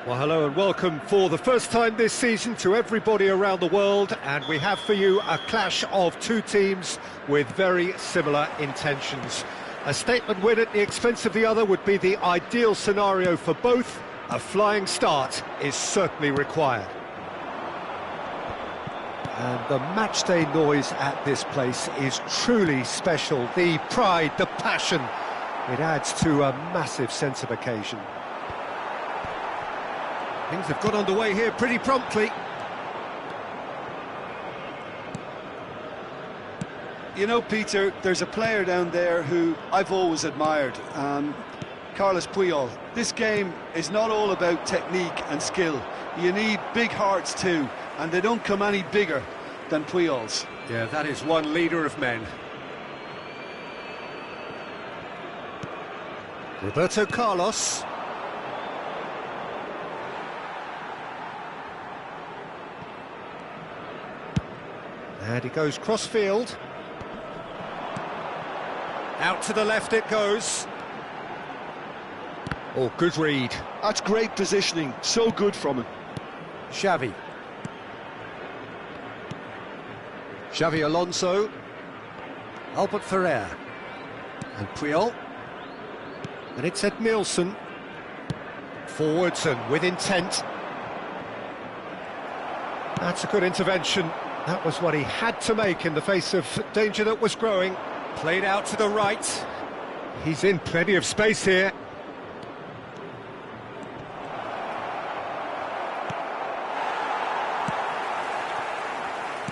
Well, hello and welcome for the first time this season to everybody around the world, and we have for you a clash of two teams with very similar intentions. A statement win at the expense of the other would be the ideal scenario for both. A flying start is certainly required. And the matchday noise at this place is truly special. The pride, the passion, it adds to a massive sense of occasion. Things have got underway here pretty promptly. You know, Peter, there's a player down there who I've always admired, Carlos Puyol. This game is not all about technique and skill. You need big hearts too, and they don't come any bigger than Puyol's. Yeah, that is one leader of men. Roberto Carlos. And he goes cross-field. Out to the left it goes. Oh, good read. That's great positioning, so good from him. Xavi. Xavi Alonso. Albert Ferrer. And Puyol. And it's Ed Nielsen. Forwards and with intent. That's a good intervention. That was what he had to make in the face of danger that was growing. Played out to the right. He's in plenty of space here.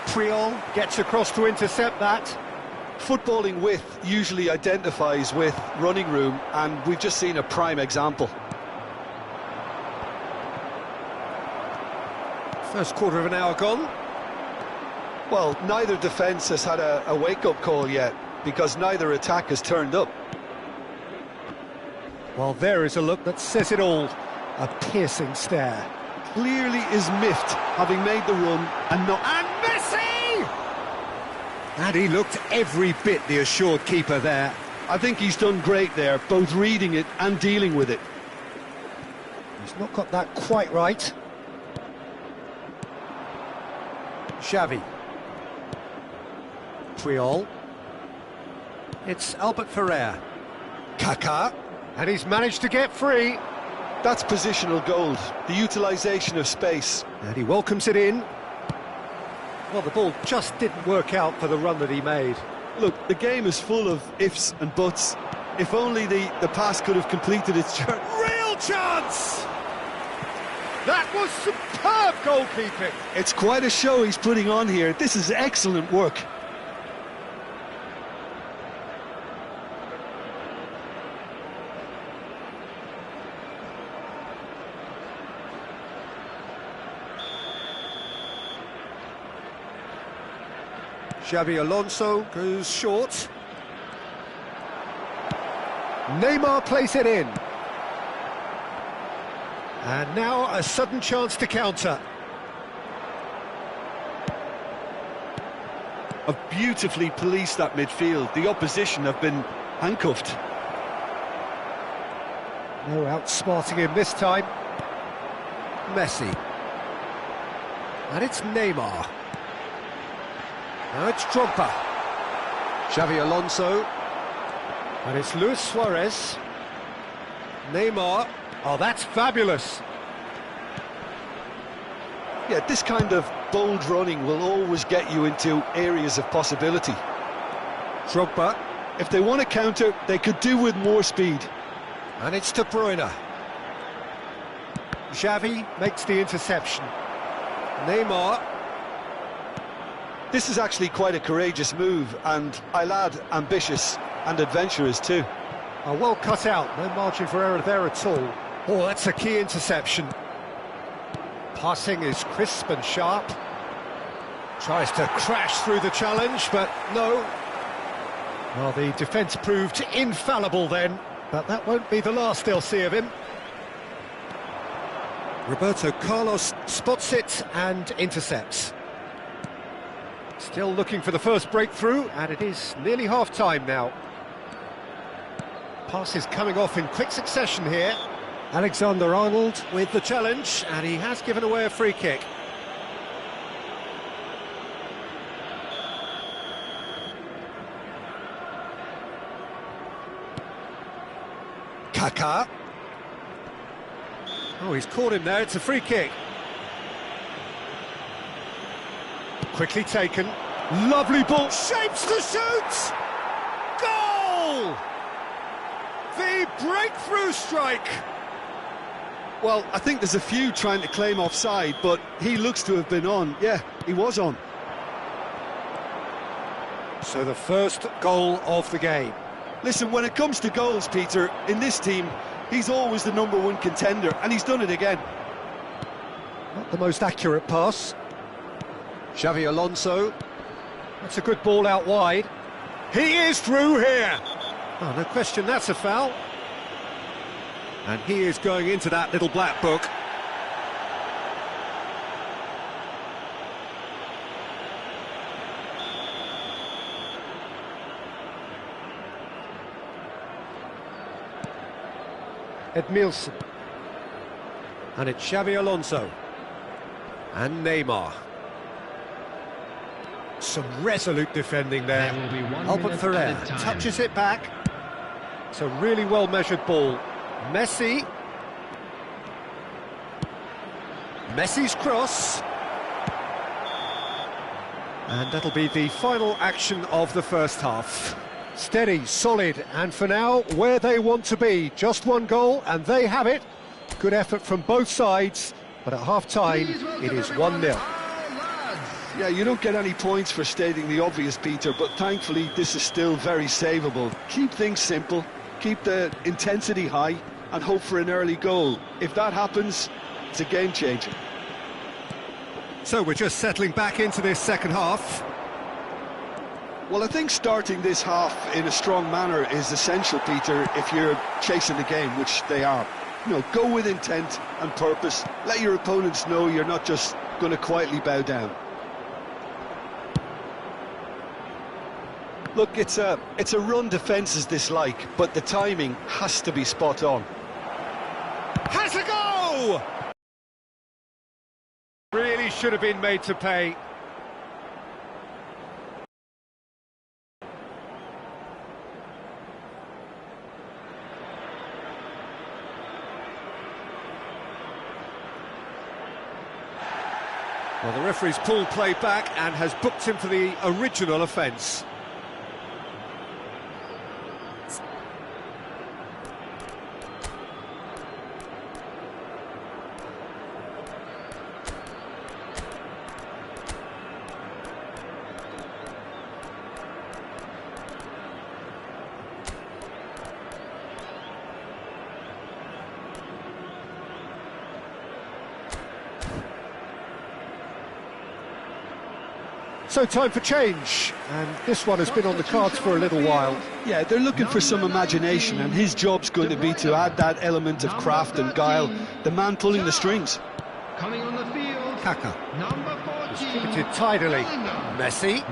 Puyol gets across to intercept that. Footballing width usually identifies with running room, and we've just seen a prime example. First quarter of an hour gone. Well, neither defence has had a wake-up call yet, because neither attack has turned up. Well, there is a look that says it all. A piercing stare. Clearly is miffed, having made the run and not... And Messi! And he looked every bit the assured keeper there. I think he's done great there, both reading it and dealing with it. He's not got that quite right. Xavi. Puyol. It's Albert Ferrer. Kaká. And he's managed to get free. That's positional gold, the utilisation of space. And he welcomes it in. Well, the ball just didn't work out for the run that he made. Look, the game is full of ifs and buts. If only the pass could have completed its journey. Real chance! That was superb goalkeeping. It's quite a show he's putting on here. This is excellent work. Xavi Alonso goes short. Neymar plays it in. And now a sudden chance to counter. Have beautifully policed that midfield. The opposition have been handcuffed. No outsmarting him this time. Messi. And it's Neymar. Now it's Drogba. Xavi Alonso. And it's Luis Suarez. Neymar. Oh, that's fabulous. Yeah, this kind of bold running will always get you into areas of possibility. Drogba. If they want to counter, they could do with more speed. And it's De Bruyne. Xavi makes the interception. Neymar. This is actually quite a courageous move, and I'll add ambitious and adventurous too. Oh, well cut out, no margin for error there at all. Oh, that's a key interception. Passing is crisp and sharp. Tries to crash through the challenge, but no. Well, the defence proved infallible then, but that won't be the last they'll see of him. Roberto Carlos spots it and intercepts. Still looking for the first breakthrough, and it is nearly half-time now. Passes coming off in quick succession here. Alexander-Arnold with the challenge, and he has given away a free kick. Kaká. Oh, he's caught him there, it's a free kick. Quickly taken. Lovely ball, shapes to shoot! Goal! The breakthrough strike! Well, I think there's a few trying to claim offside, but he looks to have been on. Yeah, he was on. So the first goal of the game. Listen, when it comes to goals, Peter, in this team, he's always the #1 contender, and he's done it again. Not the most accurate pass. Xavi Alonso. That's a good ball out wide. He is through here. Oh, no question, that's a foul. And he is going into that little black book. Edmilson. And it's Xavi Alonso. And Neymar. Some resolute defending there. Albert Ferrer touches it back. It's a really well-measured ball. Messi. Messi's cross. And that'll be the final action of the first half. Steady, solid, and for now, where they want to be. Just one goal, and they have it. Good effort from both sides, but at half-time, it is 1-0. Yeah, you don't get any points for stating the obvious, Peter, but thankfully this is still very savable. Keep things simple, keep the intensity high, and hope for an early goal. If that happens, it's a game-changer. So we're just settling back into this second half. Well, I think starting this half in a strong manner is essential, Peter, if you're chasing the game, which they are. You know, go with intent and purpose. Let your opponents know you're not just going to quietly bow down. Look, it's a run defence dislike, but the timing has to be spot on. Has a go! Really should have been made to pay. Well, the referee's pulled play back and has booked him for the original offence. So time for change, and this one has been on the cards for a little while. Yeah, they're looking for some imagination, and his job's going to be to add that element of craft and guile, the man pulling the strings. Coming on the field, Kaká. number 14. Distributed tidily. Messi.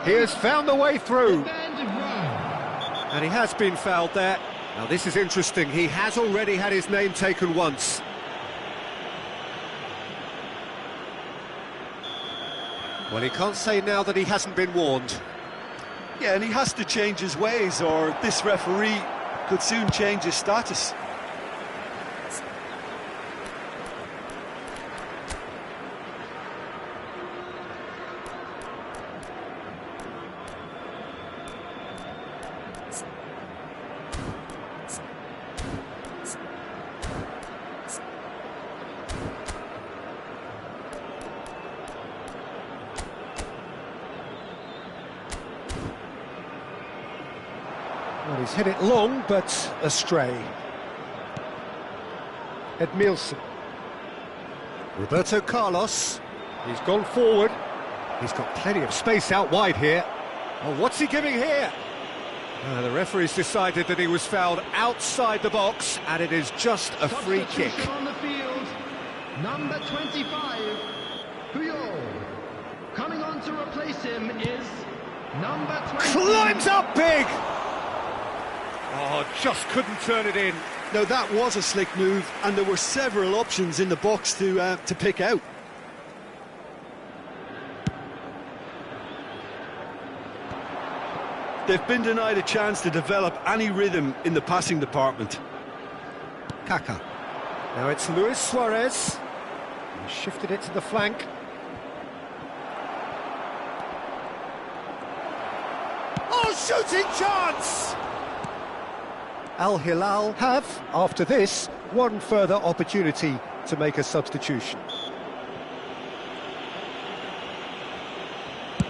He has found the way through. And he has been fouled there. Now this is interesting, he has already had his name taken once. Well, he can't say now that he hasn't been warned. Yeah, and he has to change his ways, or this referee could soon change his status. Well, he's hit it long, but astray. Edmilson. Roberto Carlos. He's gone forward. He's got plenty of space out wide here. Oh, what's he giving here? The referee's decided that he was fouled outside the box, and it is just a free kick. On the field, number 25, Puyol. Coming on to replace him is number 20. Climbs up big! Oh, just couldn't turn it in. Now that was a slick move, and there were several options in the box to pick out. They've been denied a chance to develop any rhythm in the passing department. Kaká. Now it's Luis Suarez. He shifted it to the flank. Oh, shooting chance! Al Hilal have, after this, one further opportunity to make a substitution.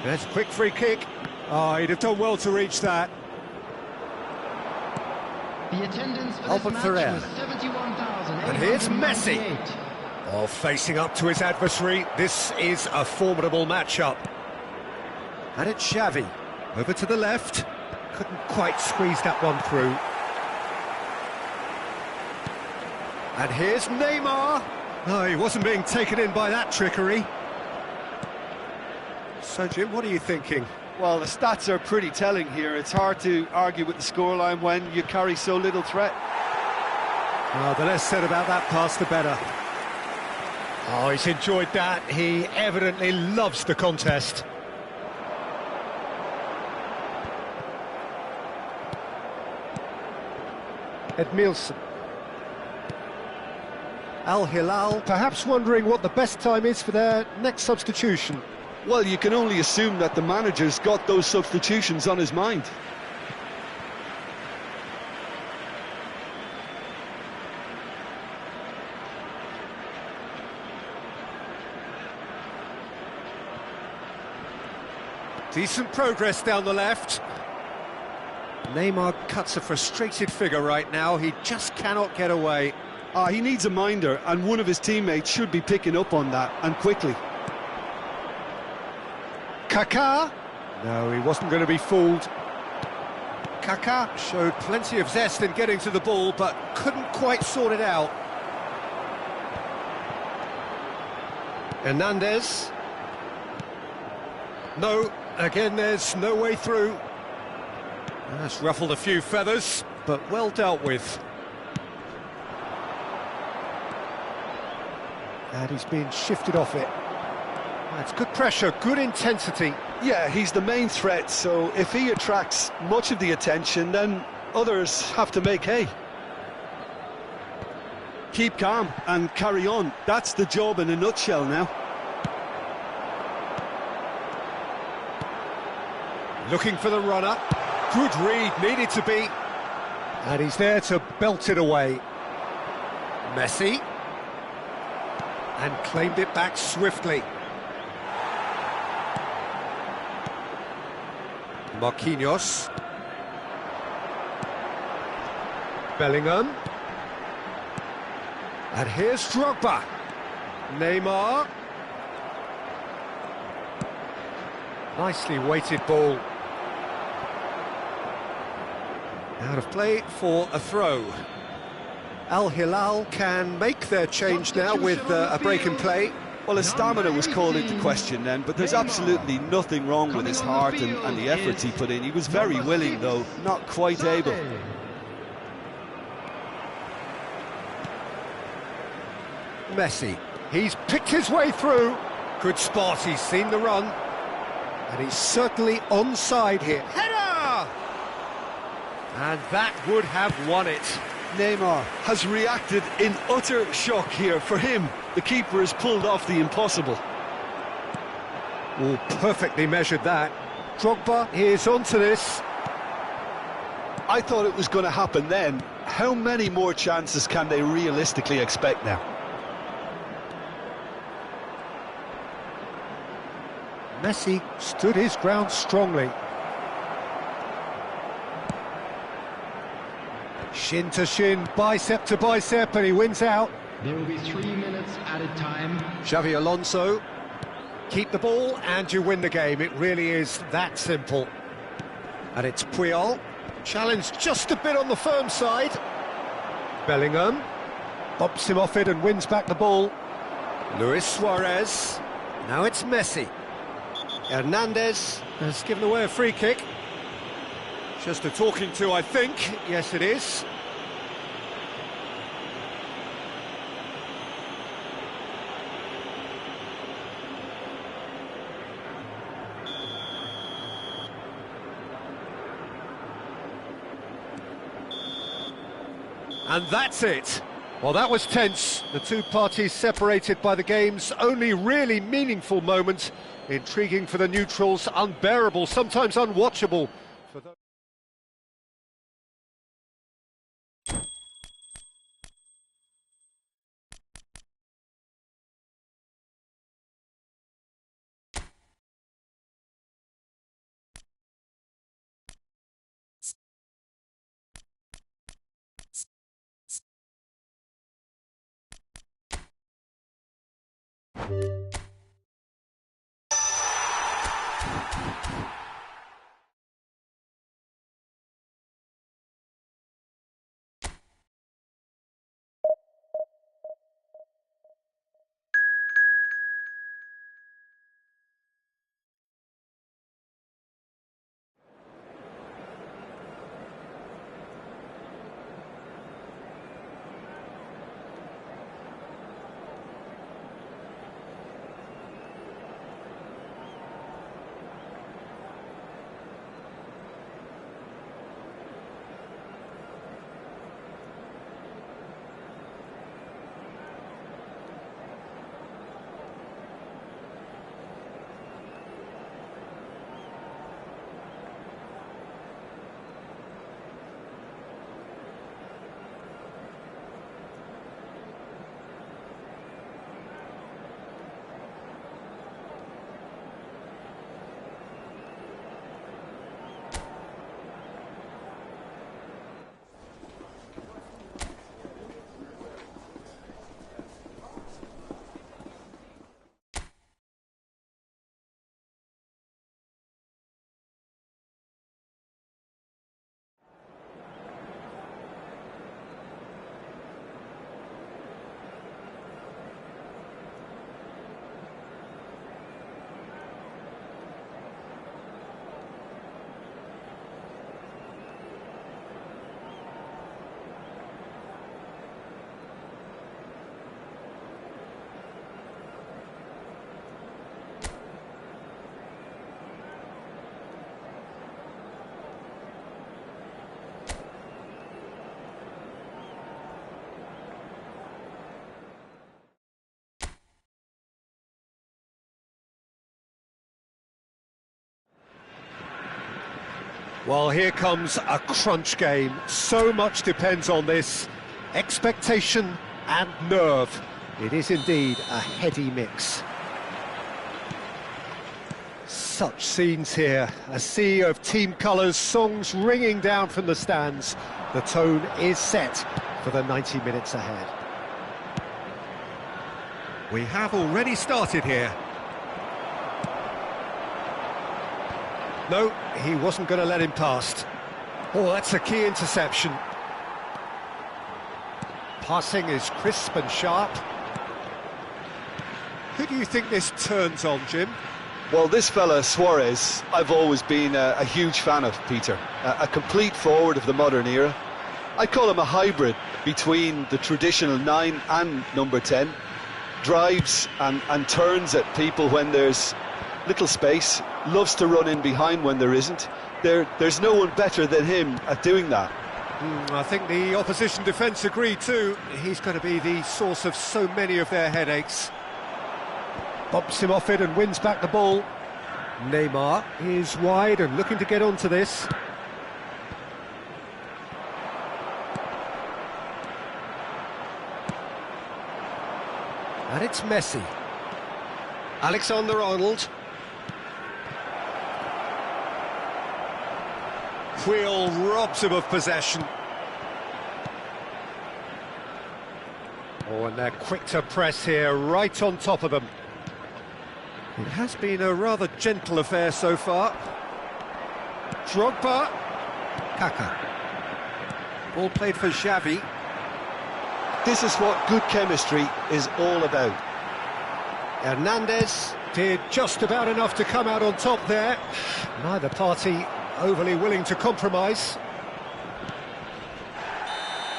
There's a quick free kick. Oh, he'd have done well to reach that. The attendance for Albert this Ferrer. match was 71,898. And here's Messi. Oh, facing up to his adversary, this is a formidable matchup. And it's Xavi, over to the left. Couldn't quite squeeze that one through. And here's Neymar. No, he wasn't being taken in by that trickery. So, Jim, what are you thinking? Well, the stats are pretty telling here. It's hard to argue with the scoreline when you carry so little threat. Oh, the less said about that pass, the better. Oh, he's enjoyed that. He evidently loves the contest. Edmilson. Al Hilal, perhaps wondering what the best time is for their next substitution. Well, you can only assume that the manager's got those substitutions on his mind. Decent progress down the left. Neymar cuts a frustrated figure right now. He just cannot get away. He needs a minder, and one of his teammates should be picking up on that, and quickly. Kaká? No, he wasn't going to be fooled. Kaká showed plenty of zest in getting to the ball, but couldn't quite sort it out. Hernandez. No, again there's no way through. That's ruffled a few feathers, but well dealt with. And he's being shifted off it. That's good pressure, good intensity. Yeah, he's the main threat, so if he attracts much of the attention, then others have to make hay. Keep calm and carry on. That's the job in a nutshell now. Looking for the runner. Good read, needed to be. And he's there to belt it away. Messi. And claimed it back swiftly. Marquinhos. Bellingham. And here's Drogba. Neymar. Nicely weighted ball. Out of play for a throw. Al Hilal can make their change now with a break in play. Well, his stamina was called into question then, but there's absolutely nothing wrong with his heart and the efforts he put in. He was very willing, though, not quite able. Messi, he's picked his way through. Good spot, he's seen the run. And he's certainly onside here. Header! And that would have won it. Neymar has reacted in utter shock here. For him, the keeper has pulled off the impossible. Oh, perfectly measured that. Drogba is onto this. I thought it was going to happen then. How many more chances can they realistically expect now? Messi stood his ground strongly. Shin to shin, bicep to bicep, and he wins out. There will be 3 minutes added time. Xavi Alonso, keep the ball and you win the game. It really is that simple. And it's Puyol, challenged just a bit on the firm side. Bellingham, bumps him off it and wins back the ball. Luis Suarez, now it's Messi. Hernandez has given away a free kick. Just a talking to, I think. Yes, it is. And that's it. Well, that was tense. The two parties separated by the game's only really meaningful moment. Intriguing for the neutrals, unbearable, sometimes unwatchable for those. Well, here comes a crunch game. So much depends on this. Expectation and nerve. It is indeed a heady mix. Such scenes here. A sea of team colours, songs ringing down from the stands. The tone is set for the 90 minutes ahead. We have already started here. No, he wasn't going to let him past. Oh, that's a key interception. Passing is crisp and sharp. Who do you think this turns on, Jim? Well, this fella, Suarez, I've always been a huge fan of, Peter. A complete forward of the modern era. I call him a hybrid between the traditional 9 and number 10. Drives and turns at people when there's little space. Loves to run in behind when there isn't. There's no one better than him at doing that. I think the opposition defence agree too. He's going to be the source of so many of their headaches. Bumps him off it and wins back the ball. Neymar is wide and looking to get onto this. And it's Messi. Alexander-Arnold. Wheel robs him of possession. Oh, and they're quick to press here, right on top of them. It has been a rather gentle affair so far. Drogba. Kaka. Ball played for Xavi. This is what good chemistry is all about. Hernandez did just about enough to come out on top there. Neither party overly willing to compromise.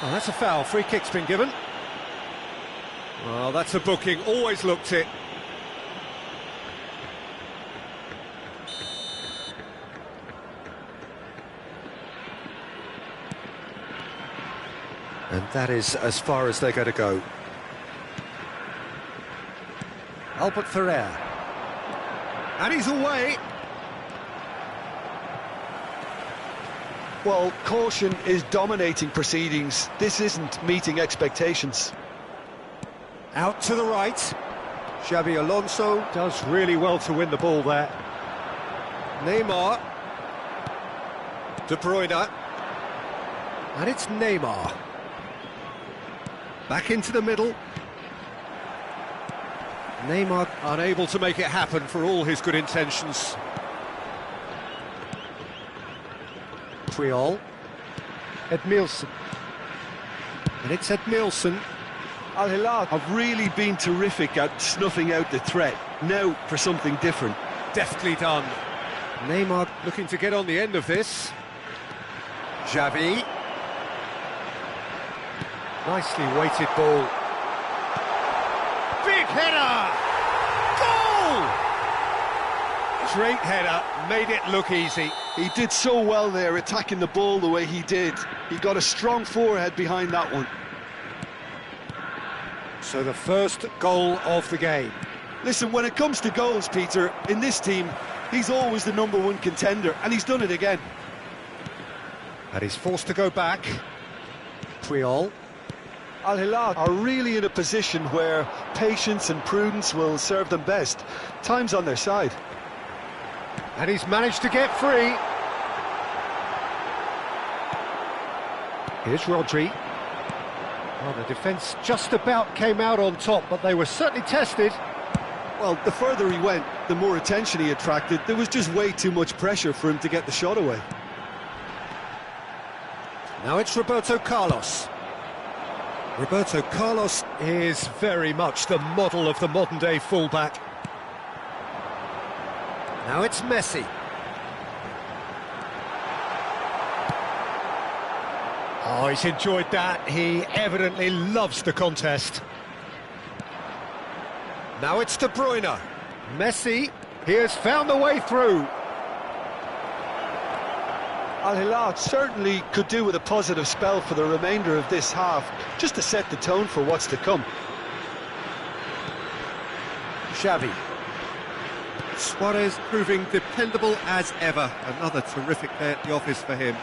Oh, that's a foul. Free kick's been given. Well, that's a booking. Always looked it. And That is as far as they're going to go. Albert Ferrer. And he's away. Well, caution is dominating proceedings. This isn't meeting expectations. Out to the right. Xabi Alonso does really well to win the ball there. Neymar. De Bruyne. And it's Neymar. Back into the middle. Neymar unable to make it happen for all his good intentions. Puyol. Edmilson. And it's Edmilson. Al Hilal have really been terrific at snuffing out the threat. Now for something different. Deftly done. Neymar looking to get on the end of this. Xavi. Nicely weighted ball. Big header! Goal! Great header, made it look easy. He did so well there, attacking the ball the way he did. He got a strong forehead behind that one. So the first goal of the game. Listen, when it comes to goals, Peter, in this team, he's always the #1 contender, and he's done it again. And he's forced to go back. Puyol. Al Hilal are really in a position where patience and prudence will serve them best. Time's on their side. And he's managed to get free. Here's Rodri. Well, the defence just about came out on top, but they were certainly tested. Well, the further he went, the more attention he attracted. There was just way too much pressure for him to get the shot away. Now it's Roberto Carlos. Roberto Carlos is very much the model of the modern-day fullback. Now it's Messi. Oh, he's enjoyed that. He evidently loves the contest. Now it's De Bruyne. Messi, he has found the way through. Al Hilal certainly could do with a positive spell for the remainder of this half, just to set the tone for what's to come. Xavi. Suarez proving dependable as ever. Another terrific day at the office for him.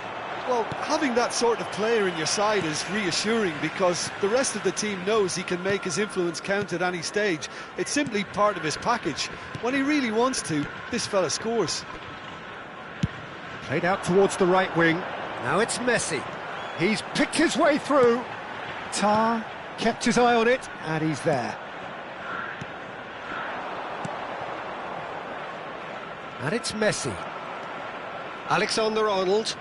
Well, having that sort of player in your side is reassuring because the rest of the team knows he can make his influence count at any stage. It's simply part of his package. When he really wants to, this fella scores. Played out towards the right wing. Now it's Messi. He's picked his way through. Tar kept his eye on it, and he's there. And it's Messi. Alexander-Arnold.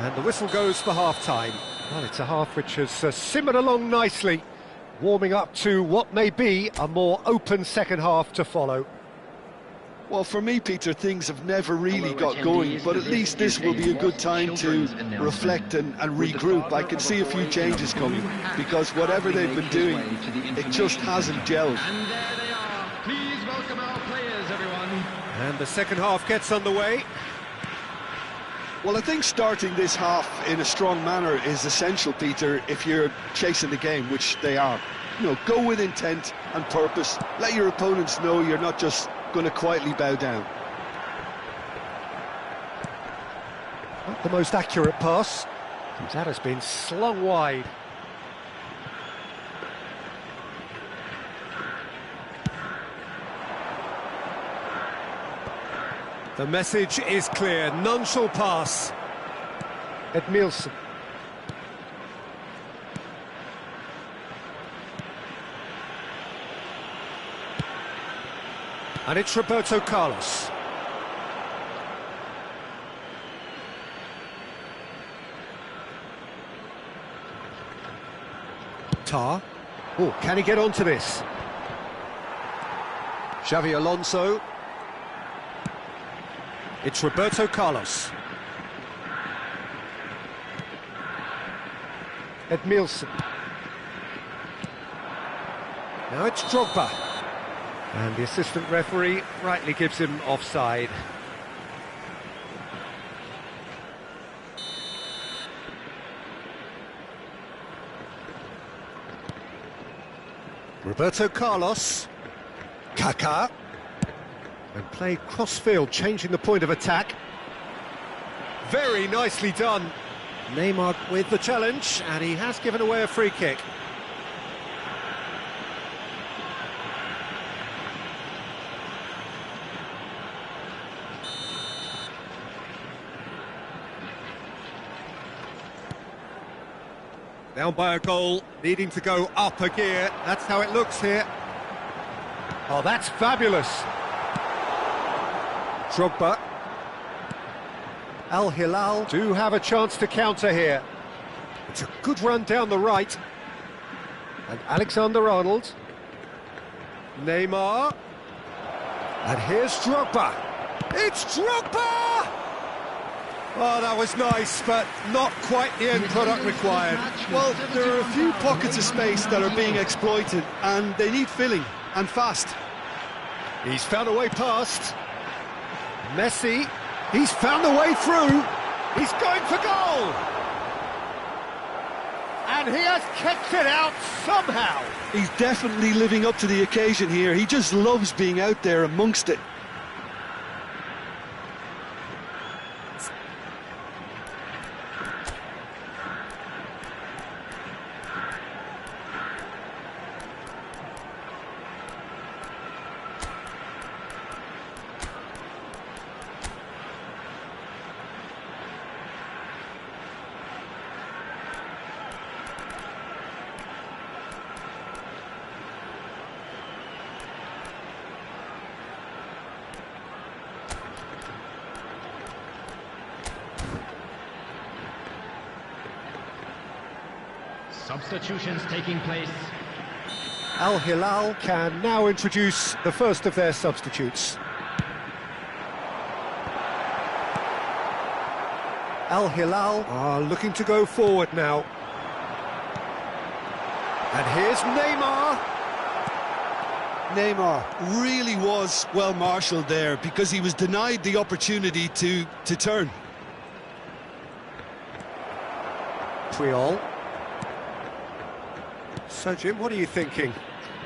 And the whistle goes for half-time. Well, it's a half which has simmered along nicely, warming up to what may be a more open second half to follow. Well, for me, Peter, things have never really got going, but at least this will be a good time to reflect and regroup. I can see a few changes coming, because whatever they've been doing, it just hasn't gelled. And there they are. Please welcome our players, everyone. And the second half gets underway. Well, I think starting this half in a strong manner is essential, Peter, if you're chasing the game, which they are. You know, go with intent and purpose. Let your opponents know you're not just going to quietly bow down. Not the most accurate pass. That has been slung wide. The message is clear, none shall pass. Edmilson. And it's Roberto Carlos. Tar. Oh, can he get onto this? Xavi Alonso. It's Roberto Carlos. Edmilson. Now it's Drogba. And the assistant referee rightly gives him offside. Roberto Carlos. Kaká. And played cross-field, changing the point of attack. Very nicely done. Neymar with the challenge, and he has given away a free kick. Down by a goal, needing to go up a gear. That's how it looks here. Oh, that's fabulous. Drogba. Al Hilal do have a chance to counter here. It's a good run down the right. And Alexander-Arnold. Neymar. And here's Drogba. It's Drogba! Oh, that was nice, but not quite the end product required. Well, there are a few pockets of space that are being exploited, and they need filling, and fast. He's found a way past. Messi, he's found a way through. He's going for goal. And he has kicked it out somehow. He's definitely living up to the occasion here. He just loves being out there amongst it. Substitutions taking place. Al Hilal can now introduce the first of their substitutes. Al Hilal are looking to go forward now. And here's Neymar. Neymar really was well marshalled there because he was denied the opportunity to turn. Puyol. So, Jim, what are you thinking?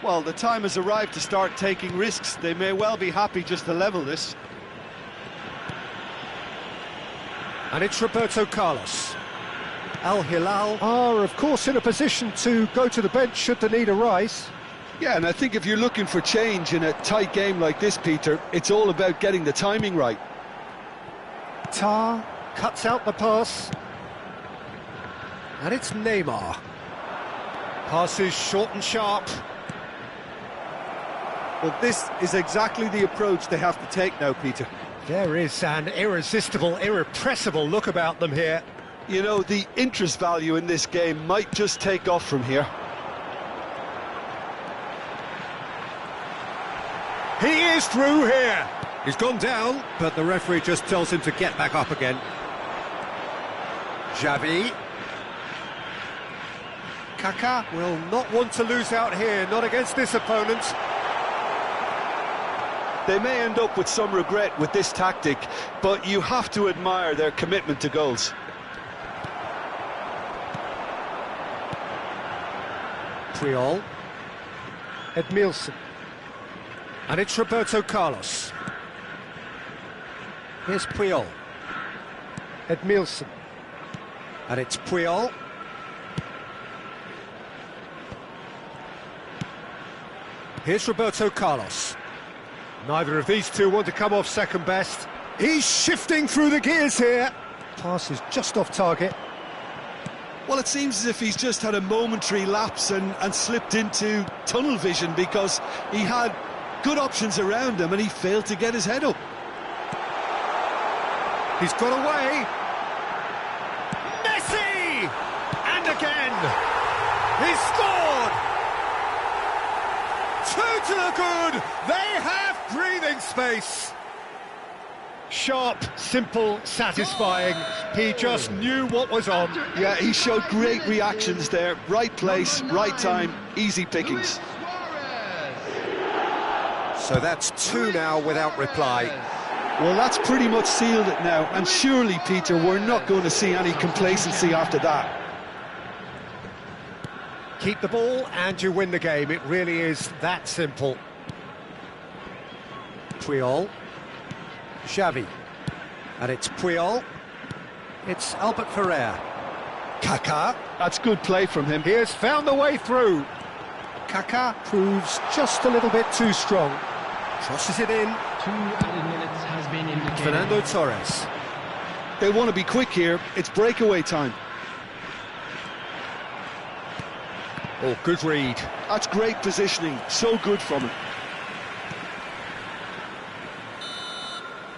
Well, the time has arrived to start taking risks. They may well be happy just to level this. And it's Roberto Carlos. Al Hilal are, of course, in a position to go to the bench should the need arise. Yeah, and I think if you're looking for change in a tight game like this, Peter, it's all about getting the timing right. Tar cuts out the pass. And it's Neymar. Passes short and sharp. Well, this is exactly the approach they have to take now, Peter. There is an irresistible, irrepressible look about them here. You know, the interest value in this game might just take off from here. He is through here. He's gone down, but the referee just tells him to get back up again. Xavi. Kaká will not want to lose out here, not against this opponent. They may end up with some regret with this tactic, but you have to admire their commitment to goals. Puyol. Edmilson. And it's Roberto Carlos. Here's Puyol. Edmilson. And it's Puyol. Here's Roberto Carlos. Neither of these two want to come off second best. He's shifting through the gears here. Pass is just off target. Well, it seems as if he's just had a momentary lapse and slipped into tunnel vision, because he had good options around him and he failed to get his head up. He's got away. Messi! And again! He's scored! Two to the good! They have breathing space! Sharp, simple, satisfying. He just knew what was on. Yeah, he showed great reactions there. Right place, right time, easy pickings. So that's two now without reply. Well, that's pretty much sealed it now, and surely, Peter, we're not going to see any complacency after that. Keep the ball and you win the game. It really is that simple. Puyol. Xavi. And it's Puyol. It's Albert Ferrer. Kaká. That's good play from him. He has found the way through. Kaká proves just a little bit too strong. Crosses it in. 2 added minutes has been indicated. Fernando Torres. They want to be quick here. It's breakaway time. Oh, good read. That's great positioning. So good from him.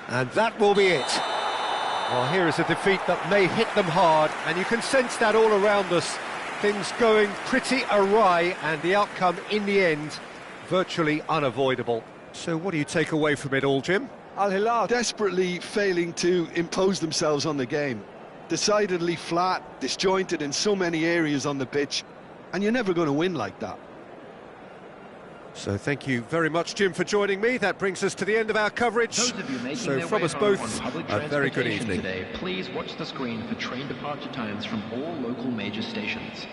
And that will be it. Well, here is a defeat that may hit them hard, and you can sense that all around us. Things going pretty awry, and the outcome in the end virtually unavoidable. So what do you take away from it all, Jim? Al Hilal desperately failing to impose themselves on the game. Decidedly flat, disjointed in so many areas on the pitch, and you're never going to win like that. So thank you very much, Jim, for joining me. That brings us to the end of our coverage. Those of you making So their from way us home both, on public a very good transportation evening. today, please watch the screen for train departure times from all local major stations.